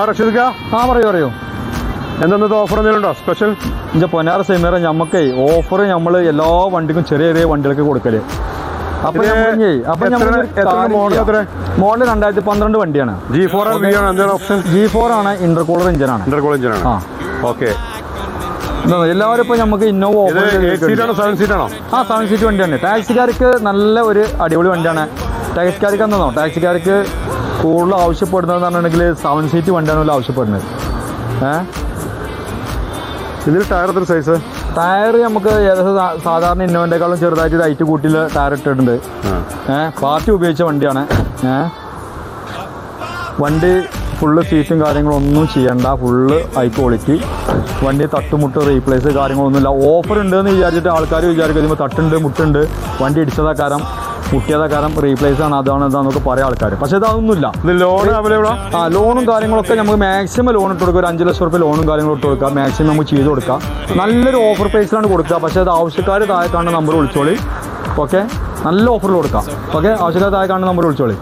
പറയൂ എന്തെന്നത്തെ ഓഫർ എന്തെങ്കിലും ഉണ്ടോ സ്പെഷ്യൽ? ഇന്റെ പൊന്നാറ സെമീറ നമുക്ക് ഓഫർ നമ്മൾ എല്ലാ വണ്ടിക്കും ചെറിയ ചെറിയ വണ്ടികൾക്ക് കൊടുക്കല്. മോഡൽ 2012 വണ്ടിയാണ്. G4 ആണ്. ഇന്റർകൂളർ എഞ്ചിനാണ്. എല്ലാവരും ഇപ്പൊ നമുക്ക് ഇന്നോവ ഓഫർ 7 സീറ്റ് വണ്ടിയാണ്. ടാക്സിക്കാർക്ക് നല്ല ഒരു അടിപൊളി വണ്ടിയാണ്. ടാക്സിക്കാർക്ക് എന്താണോ ടാക്സിക്കാർക്ക് കൂടുതൽ ആവശ്യപ്പെടുന്നതെന്ന് പറഞ്ഞിട്ടുണ്ടെങ്കിൽ 7 സീറ്റ് വണ്ടിയാണ് ആവശ്യപ്പെടുന്നത്. ഇതിൽ ടയർ എത്ര സൈസ്? ടയർ നമുക്ക് ഏകദേശം സാധാരണ ഇന്നോവൻ്റെക്കാളും ചെറുതായിട്ട് ഹൈറ്റ് കൂട്ടിയിൽ ടയർ ഇട്ടിട്ടുണ്ട്. പാർട്ടി ഉപയോഗിച്ച വണ്ടിയാണ്. വണ്ടി ഫുള്ള് സീറ്റും കാര്യങ്ങളൊന്നും ചെയ്യണ്ട, ഫുള്ള് ഹൈ ക്വാളിറ്റി വണ്ടി. തട്ടുമുട്ട് റീപ്ലേസ് കാര്യങ്ങളൊന്നുമില്ല. ഓഫർ ഉണ്ടെന്ന് വിചാരിച്ചിട്ട് ആൾക്കാർ വിചാരിക്കും തട്ടുണ്ട് മുട്ടുണ്ട് വണ്ടി ഇടിച്ചതാക്കാരം മുട്ടിയതാക്കാരം റീപ്ലേസ് ആണ് അതാണ് ഇതാന്നൊക്കെ പറയാം ആൾക്കാർ. പക്ഷേ ഇതൊന്നുമില്ല. ലോൺ അവൈലബിളാ? ലോണും കാര്യങ്ങളൊക്കെ നമുക്ക് മാക്സിമം ലോൺ ഇട്ട് കൊടുക്കുക. ഒരു 5 ലക്ഷം രൂപ ലോണും കാര്യങ്ങളും ഇട്ട് കൊടുക്കുക. മാക്സിമം നമുക്ക് ചെയ്ത് കൊടുക്കാം. നല്ലൊരു ഓഫർ പ്രൈസിലാണ് കൊടുക്കുക. പക്ഷേ അത് ആവശ്യക്കാർ താഴെ കാണുന്ന നമ്പർ വിളിച്ചോളി. ഓക്കെ, നല്ല ഓഫറിൽ കൊടുക്കാം. ഓക്കെ, ആവശ്യക്കാർ താഴെ കാണുന്ന നമ്പർ വിളിച്ചോളി.